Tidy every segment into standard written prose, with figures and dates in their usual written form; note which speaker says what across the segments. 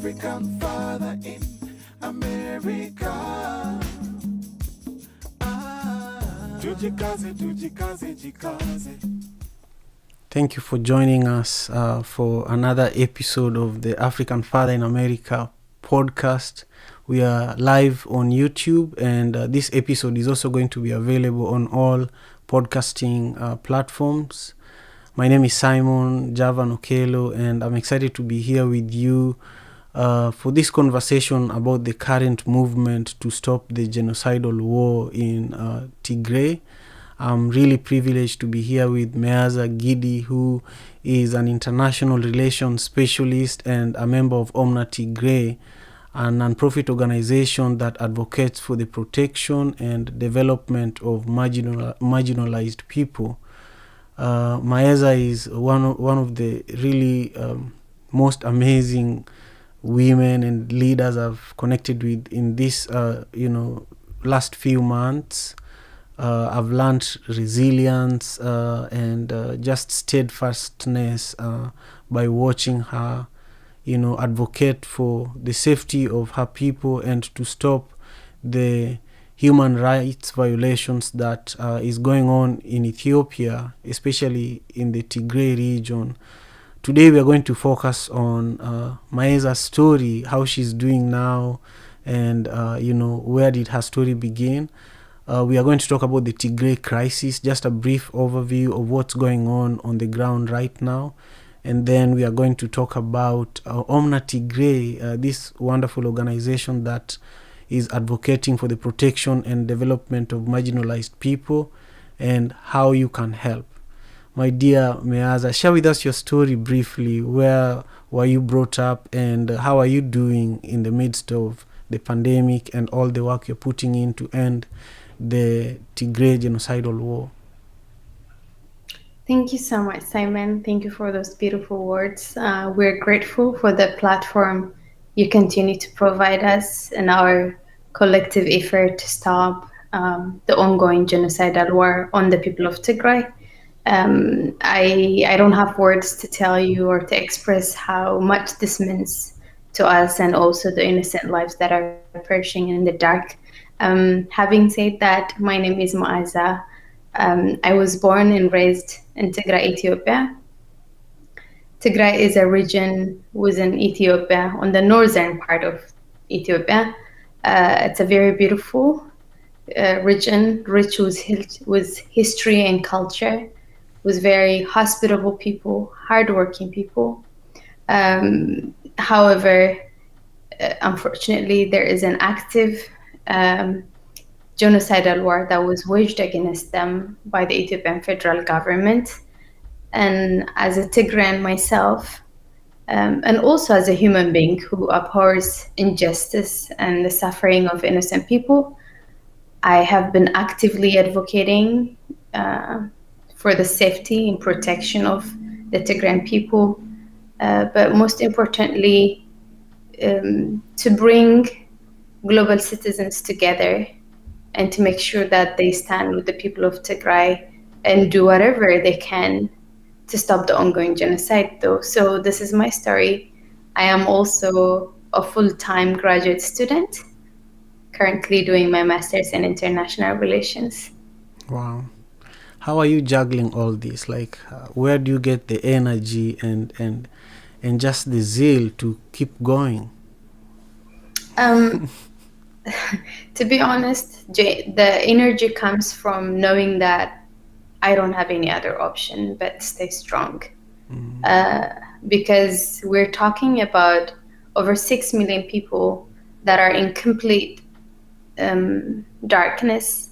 Speaker 1: African father in America. Tujikaze, tujikaze, jikaze.
Speaker 2: Thank you for joining us for another episode of the African Father in America podcast. We are live on YouTube, and this episode is also going to be available on all podcasting platforms. My name is Simon Okelo, and I'm excited to be here with you for this conversation about the current movement to stop the genocidal war in Tigray. I'm really privileged to be here with Meaza Gidey, who is an international relations specialist and a member of Omna Tigray, a non-profit organization that advocates for the protection and development of marginalized people. Meaza is one of the really most amazing women and leaders I've connected with in this last few months. I've learned resilience and just steadfastness by watching her advocate for the safety of her people and to stop the human rights violations that is going on in Ethiopia, especially in the Tigray region. Today we are going to focus on Meaza's story, how she's doing now, and where did her story begin. We are going to talk about the Tigray crisis, just a brief overview of what's going on the ground right now. And then we are going to talk about Omna Tigray, this wonderful organization that is advocating for the protection and development of marginalized people and how you can help. My dear Meaza, share with us your story briefly. Where were you brought up and how are you doing in the midst of the pandemic and all the work you're putting in to end the Tigray genocidal war?
Speaker 3: Thank you so much, Simon. Thank you for those beautiful words. We're grateful for the platform you continue to provide us in our collective effort to stop the ongoing genocidal war on the people of Tigray. I don't have words to tell you or to express how much this means to us and also the innocent lives that are perishing in the dark. Having said that, my name is Meaza. I was born and raised in Tigray, Ethiopia. Tigray is a region within Ethiopia, on the northern part of Ethiopia. It's a very beautiful region, rich with history and culture, with very hospitable people, hardworking people. However, unfortunately, there is an active genocidal war that was waged against them by the Ethiopian federal government. And as a Tigrayan myself, and also as a human being who abhors injustice and the suffering of innocent people, I have been actively advocating for the safety and protection of the Tigrayan people, but most importantly, to bring global citizens together and to make sure that they stand with the people of Tigray and do whatever they can to stop the ongoing genocide, though. So this is my story. I am also a full-time graduate student, currently doing my master's in international relations.
Speaker 2: Wow. How are you juggling all this? Like, where do you get the energy and just the zeal to keep going?
Speaker 3: To be honest, the energy comes from knowing that I don't have any other option but stay strong. Because we're talking about over 6 million people that are in complete darkness,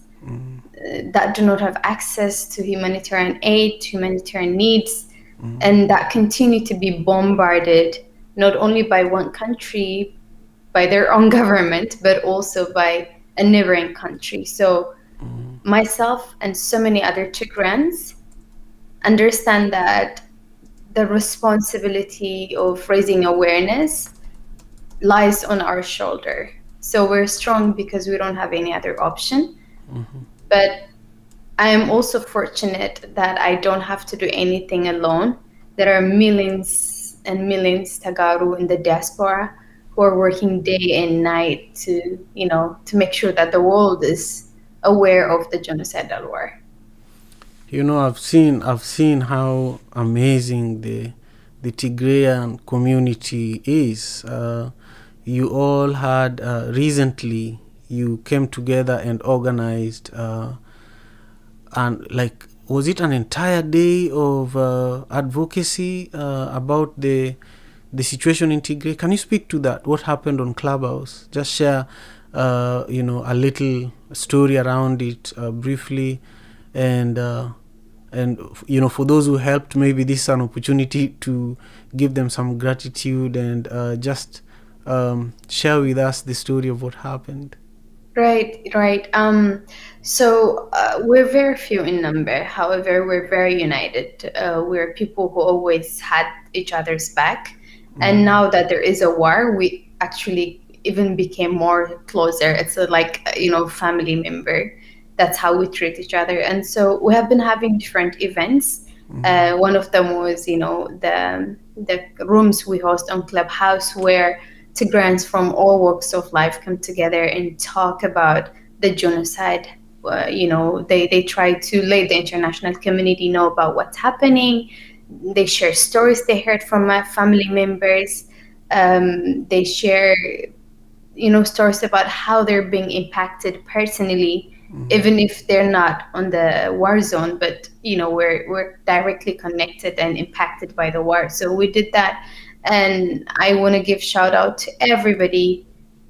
Speaker 3: that do not have access to humanitarian aid, to humanitarian needs, and that continue to be bombarded not only by one country, by their own government, but also by a neighboring country. So myself and so many other Tigrayans understand that the responsibility of raising awareness lies on our shoulder. So we're strong because we don't have any other option. But I am also fortunate that I don't have to do anything alone. There are millions and millions Tagaru in the diaspora who are working day and night to, to make sure that the world is aware of the genocidal war.
Speaker 2: I've seen how amazing the Tigrayan community is. You all had recently you came together and organized and like, was it an entire day of advocacy about the situation in Tigray? Can you speak to that? What happened on Clubhouse? Just share a little story around it briefly, and for those who helped, maybe this is an opportunity to give them some gratitude and just share with us the story of what happened.
Speaker 3: Right. So we're very few in number. However, we're very united. We're people who always had each other's back. And now that there is a war, we actually even became more closer. It's family member. That's how we treat each other. And so we have been having different events. One of them was, the rooms we host on Clubhouse, where Tigrayans from all walks of life come together and talk about the genocide. They try to let the international community know about what's happening. They share stories they heard from my family members. They share, stories about how they're being impacted personally, even if they're not on the war zone, but we're directly connected and impacted by the war. So we did that, and I want to give shout out to everybody,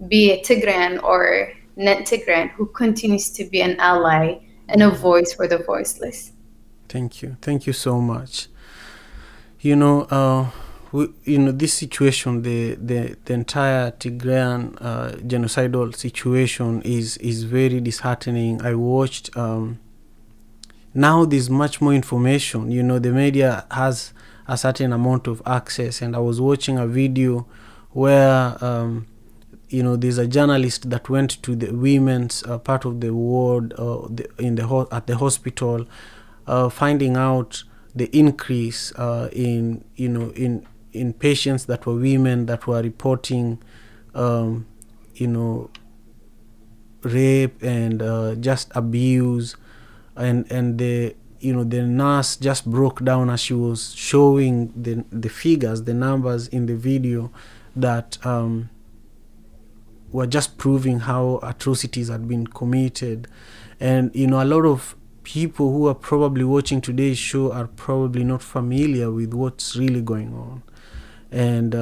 Speaker 3: be it Tigrayan or non-Tigrayan, who continues to be an ally and a voice for the voiceless.
Speaker 2: Thank you so much. This situation, the entire Tigrayan genocidal situation is very disheartening. I watched. Now there's much more information. The media has a certain amount of access, and I was watching a video where there's a journalist that went to the women's part of the ward at the hospital, finding out the increase in patients that were women that were reporting rape and just abuse, and the nurse just broke down as she was showing the figures, the numbers in the video that were just proving how atrocities had been committed. And a lot of people who are probably watching today's show are probably not familiar with what's really going on, and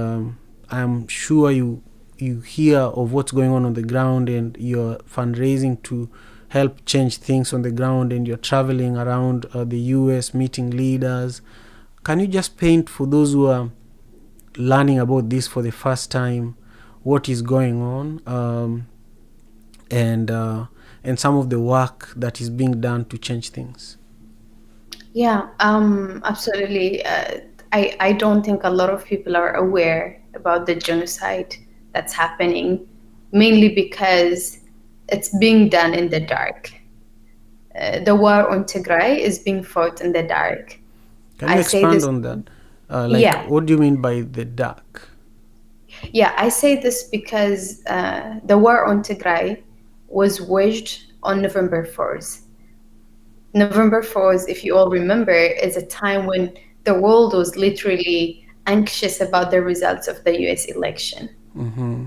Speaker 2: I'm sure you hear of what's going on the ground, and you're fundraising to help change things on the ground, and you're traveling around the US meeting leaders. Can you just paint, for those who are learning about this for the first time, what is going on, and some of the work that is being done to change things?
Speaker 3: Yeah, absolutely. I don't think a lot of people are aware about the genocide that's happening, mainly because it's being done in the dark. The war on Tigray is being fought in the dark.
Speaker 2: Can you expand on that? What do you mean by the dark?
Speaker 3: Yeah, I say this because the war on Tigray was waged on November 4th. November 4th, if you all remember, is a time when the world was literally anxious about the results of the US election.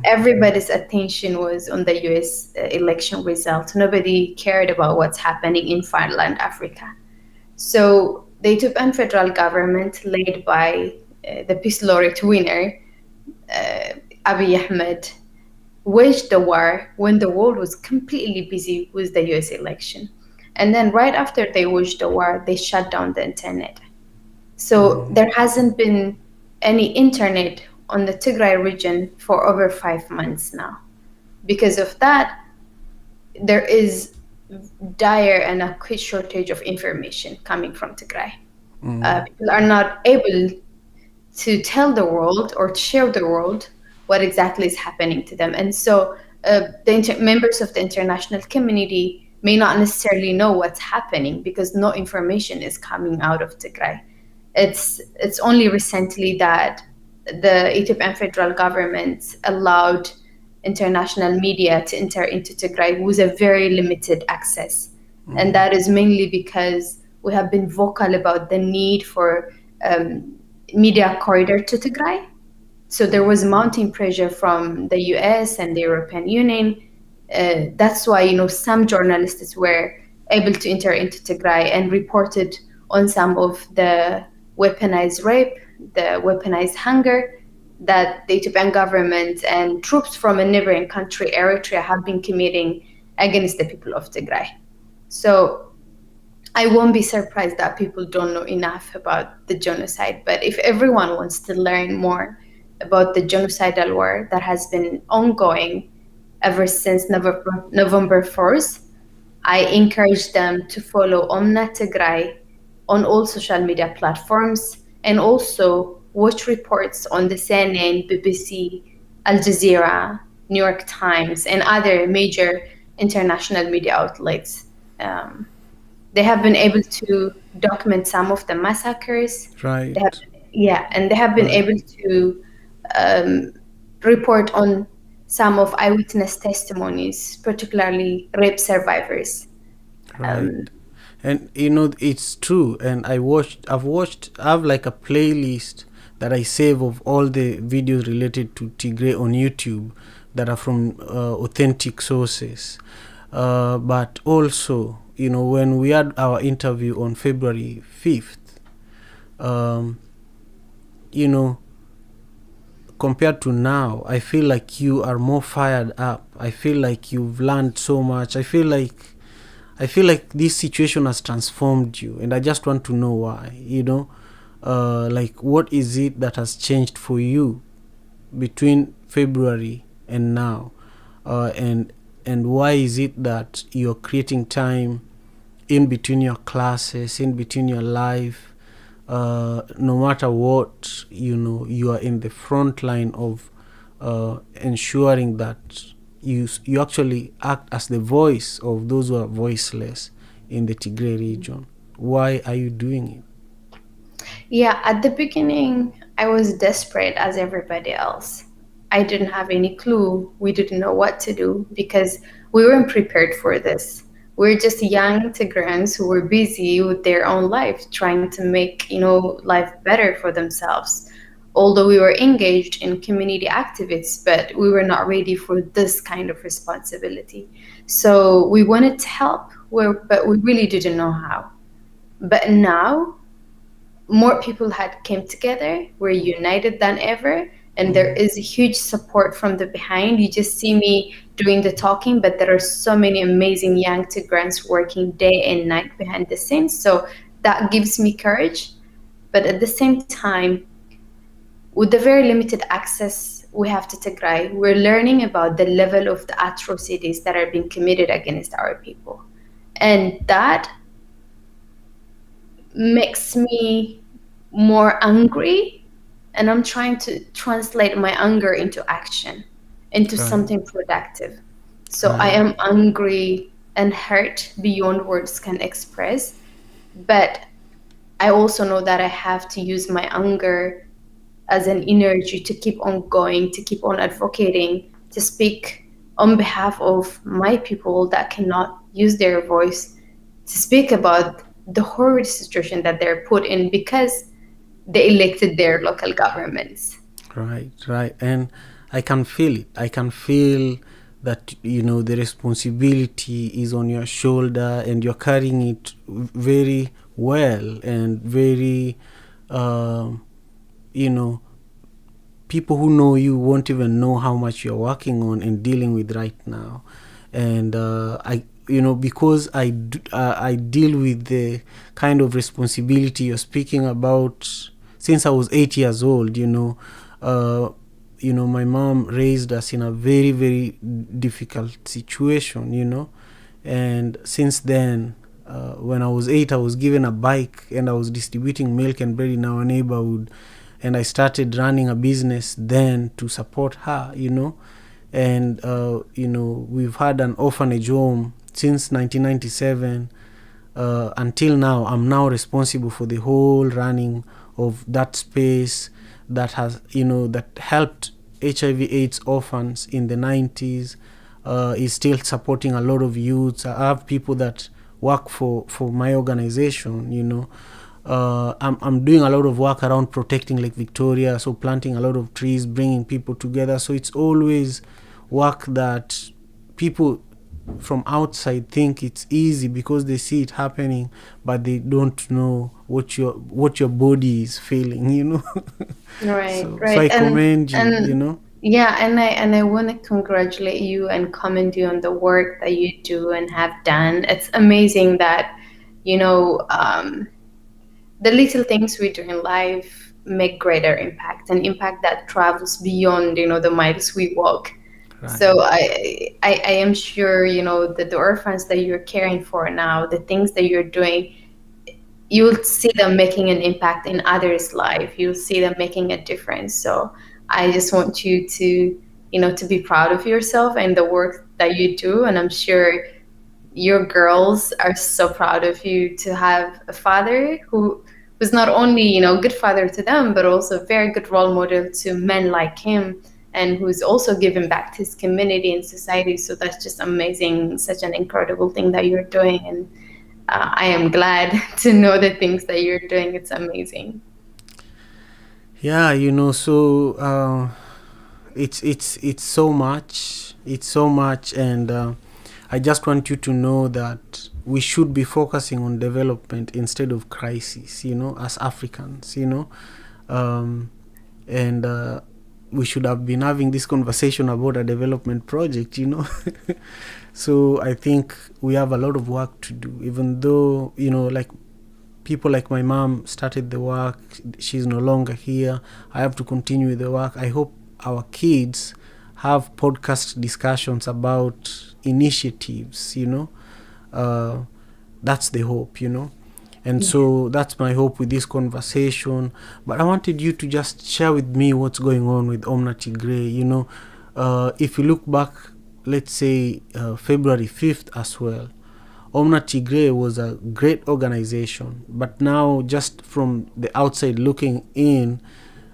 Speaker 3: Everybody's attention was on the US election result. Nobody cared about what's happening in Farland, Africa. So the Ethiopian federal government, led by the Peace Laureate winner, Abiy Ahmed, waged the war when the world was completely busy with the US election. And then right after they waged the war, they shut down the internet. So there hasn't been any internet on the Tigray region for over 5 months now. Because of that, there is dire and acute shortage of information coming from Tigray. People are not able to tell the world or to share the world what exactly is happening to them. And so the members of the international community may not necessarily know what's happening because no information is coming out of Tigray. It's only recently that the Ethiopian federal government allowed international media to enter into Tigray with a very limited access. And that is mainly because we have been vocal about the need for media corridor to Tigray. So there was mounting pressure from the US and the European Union. That's why, some journalists were able to enter into Tigray and reported on some of the weaponized rape, the weaponized hunger that the Ethiopian government and troops from a neighboring country, Eritrea, have been committing against the people of Tigray. So I won't be surprised that people don't know enough about the genocide. But if everyone wants to learn more about the genocidal war that has been ongoing ever since November 4th, I encourage them to follow Omna Tigray on all social media platforms, and also watch reports on the CNN, BBC, Al Jazeera, New York Times, and other major international media outlets. They have been able to document some of the massacres.
Speaker 2: Right.
Speaker 3: And they have been able to report on some of eyewitness testimonies, particularly rape survivors.
Speaker 2: Right. And it's true. And I have like a playlist that I save of all the videos related to Tigray on YouTube that are from authentic sources. But also, when we had our interview on February 5th, compared to now, I feel like you are more fired up. I feel like you've learned so much. I feel like this situation has transformed you, and I just want to know why. Like, what is it that has changed for you between February and now, and why is it that you're creating time in between your classes, in between your life, no matter what, you are in the front line of ensuring that you actually act as the voice of those who are voiceless in the Tigray region. Why are you doing it?
Speaker 3: Yeah, at the beginning, I was desperate as everybody else. I didn't have any clue. We didn't know what to do because we weren't prepared for this. We're just young Tigrayans who were busy with their own life, trying to make, life better for themselves. Although we were engaged in community activities, but we were not ready for this kind of responsibility. So we wanted to help, but we really didn't know how. But now, more people had came together. We're united than ever, and there is a huge support from the behind. You just see me doing the talking, but there are so many amazing young Tigrayans working day and night behind the scenes. So that gives me courage. But at the same time, with the very limited access we have to Tigray, we're learning about the level of the atrocities that are being committed against our people. And that makes me more angry, and I'm trying to translate my anger into action, into something productive. So I am angry and hurt beyond words can express, but I also know that I have to use my anger as an energy to keep on going, to keep on advocating, to speak on behalf of my people that cannot use their voice, to speak about the horrid situation that they're put in because they elected their local governments.
Speaker 2: Right. And I can feel it. I can feel that, the responsibility is on your shoulder and you're carrying it very well and very, people who know you won't even know how much you're working on and dealing with right now. And because I deal with the kind of responsibility you're speaking about since I was 8 years old. My mom raised us in a very, very difficult situation, and since then, when I was 8, I was given a bike and I was distributing milk and bread in our neighborhood, and I started running a business then to support her, and we've had an orphanage home since 1997 until now. I'm now responsible for the whole running of that space that has, that helped HIV/AIDS orphans in the 90s, is still supporting a lot of youths. I have people that work for my organization, I'm doing a lot of work around protecting Lake Victoria, so planting a lot of trees, bringing people together. So it's always work that people from outside think it's easy because they see it happening, but they don't know what your body is feeling.
Speaker 3: Right,
Speaker 2: So
Speaker 3: right.
Speaker 2: I commend you.
Speaker 3: And yeah, and I want to congratulate you and commend you on the work that you do and have done. It's amazing that, the little things we do in life make greater impact, an impact that travels beyond, the miles we walk.
Speaker 2: Right.
Speaker 3: So I am sure, that the orphans that you're caring for now, the things that you're doing, you'll see them making an impact in others' life. You'll see them making a difference. So I just want you to, to be proud of yourself and the work that you do. And I'm sure your girls are so proud of you to have a father who's not only, good father to them, but also a very good role model to men like him, and who's also giving back to his community and society. So that's just amazing, such an incredible thing that you're doing. And I am glad to know the things that you're doing. It's amazing.
Speaker 2: Yeah, so it's so much, and I just want you to know that we should be focusing on development instead of crisis, as Africans, and we should have been having this conversation about a development project, So I think we have a lot of work to do, even though, like people like my mom started the work, she's no longer here. I have to continue with the work. I hope our kids have podcast discussions about initiatives, that's the hope, and so that's my hope with this conversation. But I wanted you to just share with me what's going on with Omna Tigray. If you look back, let's say February 5th as well, Omna Tigray was a great organization, but now just from the outside looking in,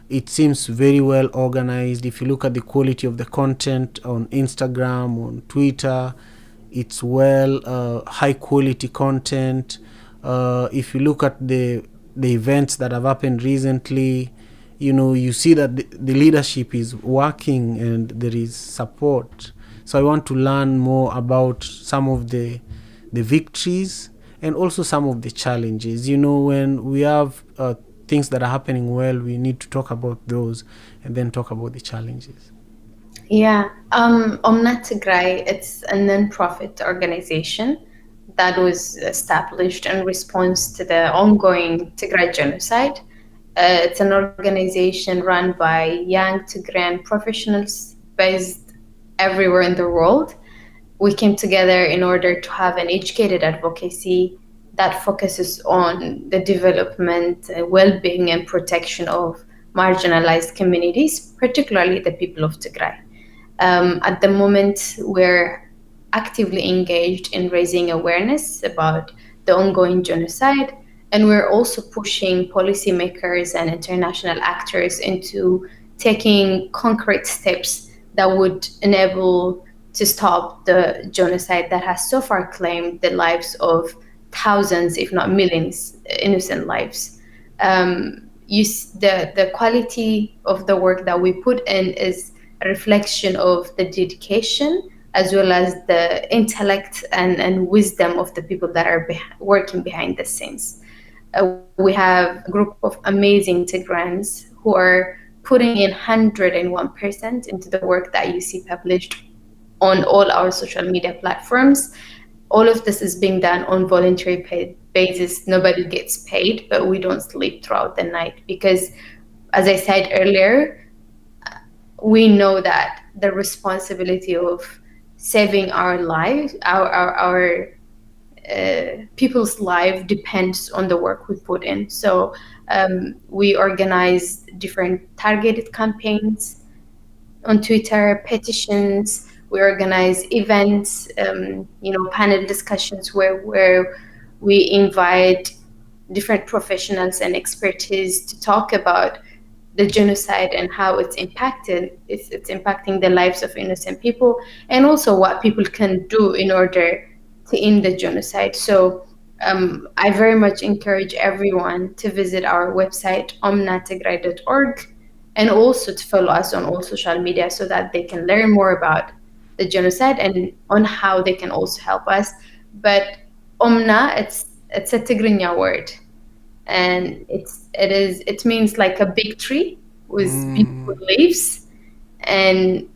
Speaker 2: it seems very well organized. If you look at the quality of the content on Instagram, on Twitter, it's high quality content. If you look at the events that have happened recently, you see that the leadership is working and there is support. So I want to learn more about some of the victories and also some of the challenges. When we have things that are happening well, we need to talk about those and then talk about the challenges.
Speaker 3: Yeah, Omna Tigray, it's a non-profit organization that was established in response to the ongoing Tigray genocide. It's an organization run by young Tigrayan professionals based everywhere in the world. We came together in order to have an educated advocacy that focuses on the development, well-being, and protection of marginalized communities, particularly the people of Tigray. At the moment, we're actively engaged in raising awareness about the ongoing genocide, and we're also pushing policymakers and international actors into taking concrete steps that would enable to stop the genocide that has so far claimed the lives of thousands, if not millions, innocent lives. The quality of the work that we put in is a reflection of the dedication as well as the intellect and wisdom of the people that are working behind the scenes. We have a group of amazing Tigrayans who are putting in 101% into the work that you see published on all our social media platforms. All of this is being done on voluntary paid basis. Nobody gets paid, but we don't sleep throughout the night because, as I said earlier, we know that the responsibility of saving our lives, our people's life depends on the work we put in. So we organize different targeted campaigns on Twitter, petitions. We organize events, panel discussions where we invite different professionals and expertise to talk about the genocide and how it's impacting the lives of innocent people, and also what people can do in order to end the genocide. So I very much encourage everyone to visit our website, omnatigray.org, and also to follow us on all social media so that they can learn more about the genocide and on how they can also help us. But Omna, it's a Tigrinya word, and it means like a big tree with beautiful leaves, and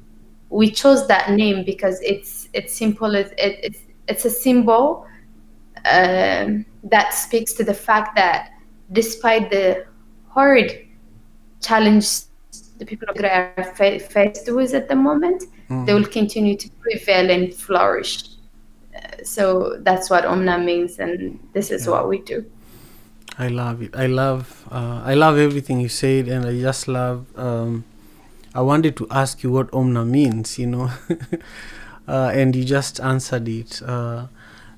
Speaker 3: we chose that name because it's simple. It's a symbol that speaks to the fact that despite the hard challenge the people of Tigray are faced with at the moment, they will continue to prevail and flourish. So that's what Omna means, and this is what we do.
Speaker 2: I love it. I love everything you said, and I just love. I wanted to ask you what Omna means, and you just answered it.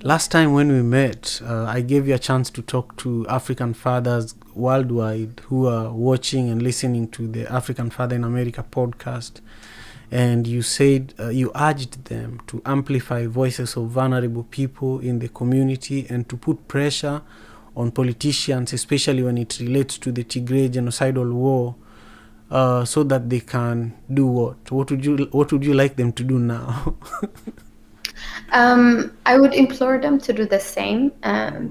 Speaker 2: Last time when we met, I gave you a chance to talk to African fathers worldwide who are watching and listening to the African Father in America podcast. And you said you urged them to amplify voices of vulnerable people in the community and to put pressure on politicians, especially when it relates to the Tigray genocidal war, so that they can do what? What would you like them to do now?
Speaker 3: I would implore them to do the same,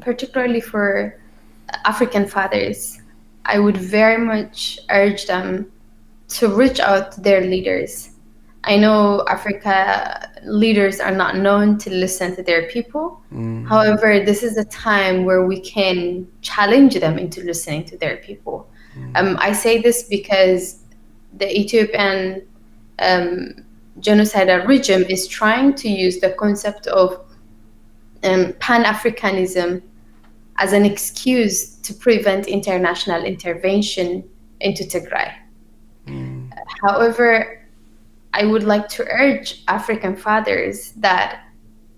Speaker 3: particularly for African fathers. I would very much urge them to reach out to their leaders. I know Africa leaders are not known to listen to their people. However, this is a time where we can challenge them into listening to their people. I say this because the Ethiopian genocidal regime is trying to use the concept of Pan-Africanism as an excuse to prevent international intervention into Tigray. However, I would like to urge African fathers that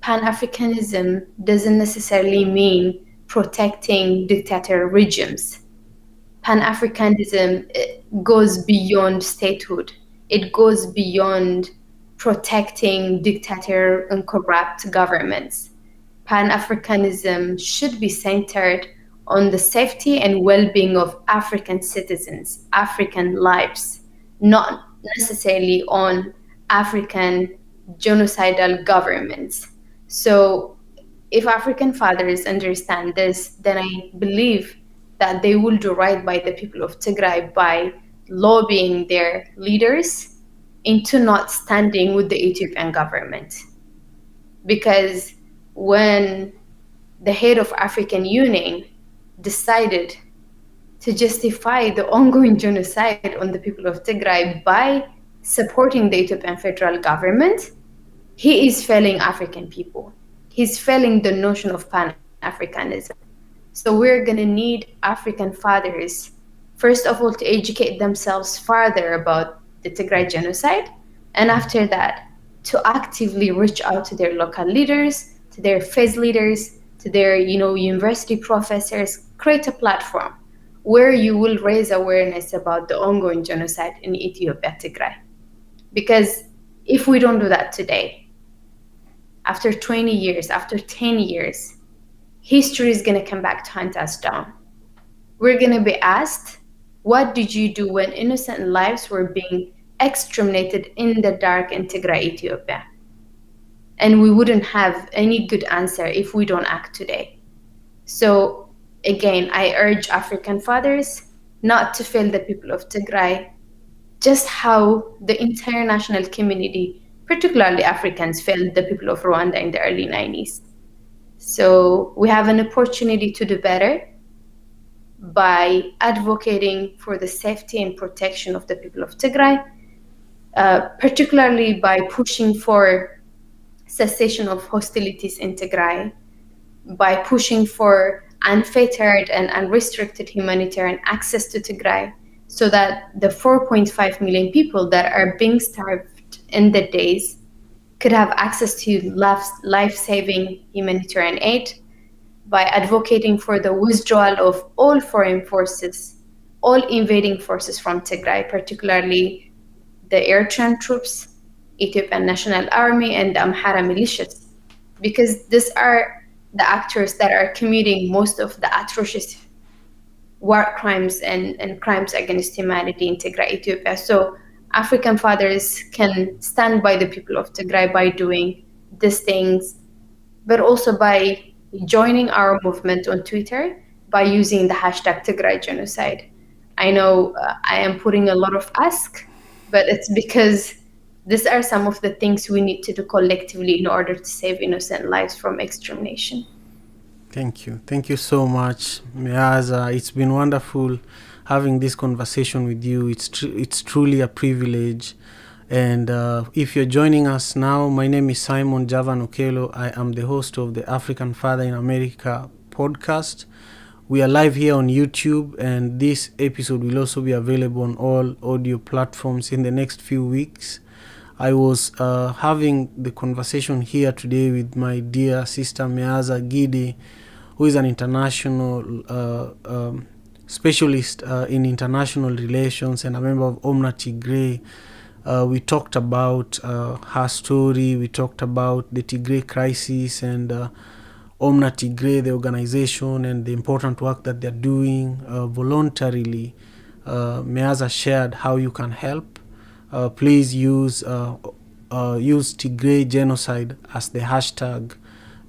Speaker 3: Pan-Africanism doesn't necessarily mean protecting dictator regimes. Pan-Africanism goes beyond statehood. It goes beyond protecting dictator and corrupt governments. Pan-Africanism should be centered on the safety and well-being of African citizens, African lives, not necessarily on African genocidal governments. So if African fathers understand this, then I believe that they will do right by the people of Tigray by lobbying their leaders into not standing with the Ethiopian government. Because when the head of African Union decided to justify the ongoing genocide on the people of Tigray by supporting the Ethiopian federal government, he is failing African people. He's failing the notion of Pan-Africanism. So we're going to need African fathers, first of all, to educate themselves further about the Tigray genocide, and after that, to actively reach out to their local leaders, to their faith leaders, to their university professors, create a platform where you will raise awareness about the ongoing genocide in Ethiopia, Tigray. Because if we don't do that today, after 20 years, after 10 years, history is going to come back to hunt us down. We're going to be asked, what did you do when innocent lives were being exterminated in the dark in Tigray, Ethiopia? And we wouldn't have any good answer if we don't act today. So again, I urge African fathers not to fail the people of Tigray, just how the international community, particularly Africans, failed the people of Rwanda in the early 90s. So we have an opportunity to do better by advocating for the safety and protection of the people of Tigray, particularly by pushing for cessation of hostilities in Tigray, by pushing for unfettered and unrestricted humanitarian access to Tigray, so that the 4.5 million people that are being starved in the days could have access to life-saving humanitarian aid, by advocating for the withdrawal of all foreign forces, all invading forces from Tigray, particularly the Eritrean troops, Ethiopian National Army, and the Amhara militias, because these are the actors that are committing most of the atrocious war crimes and crimes against humanity in Tigray, Ethiopia. So African fathers can stand by the people of Tigray by doing these things, but also by joining our movement on Twitter by using the hashtag Tigray genocide. I know I am putting a lot of ask, but it's because these are some of the things we need to do collectively in order to save innocent lives from extermination.
Speaker 2: Thank you. Thank you so much, Meaza. It's been wonderful having this conversation with you. It's truly a privilege. And if you're joining us now, my name is Simon Okelo. I am the host of the African Father in America podcast. We are live here on YouTube, and this episode will also be available on all audio platforms in the next few weeks. I was having the conversation here today with my dear sister Meaza Gidey, who is an international specialist in international relations and a member of Omna Tigray. We talked about her story. We talked about the Tigray crisis and Omna Tigray, the organization, and the important work that they're doing voluntarily. Meaza shared how you can help. Please use Tigray genocide as the hashtag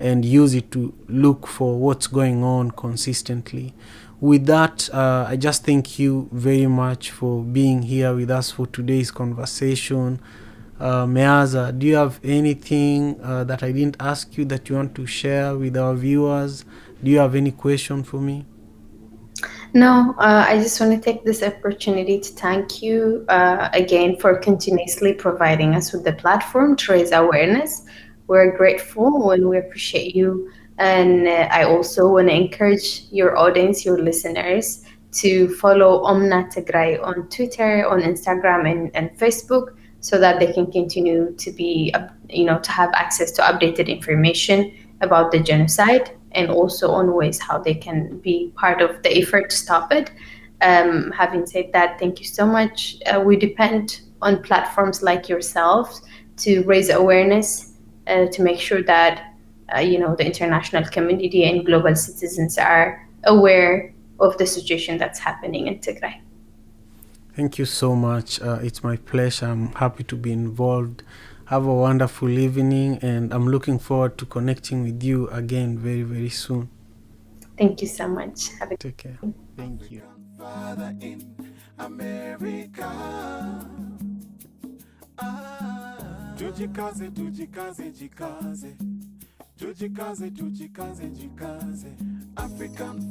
Speaker 2: and use it to look for what's going on consistently. With that, I just thank you very much for being here with us for today's conversation. Meaza, do you have anything that I didn't ask you that you want to share with our viewers? Do you have any question for me?
Speaker 3: No, I just want to take this opportunity to thank you again for continuously providing us with the platform to raise awareness. We're grateful and we appreciate you. And I also want to encourage your audience, your listeners, to follow Omna Tigray on Twitter, on Instagram, and Facebook, so that they can continue to be, to have access to updated information about the genocide, and also on ways how they can be part of the effort to stop it. Having said that, thank you so much. We depend on platforms like yourselves to raise awareness, to make sure that the international community and global citizens are aware of the situation that's happening in Tigray.
Speaker 2: Thank you so much. It's my pleasure. I'm happy to be involved. Have a wonderful evening, and I'm looking forward to connecting with you again very, very soon.
Speaker 3: Thank you so much.
Speaker 2: Take care. Thank you.
Speaker 1: Father in America. Tujikaze, jikaze. Tujikaze, jikaze. African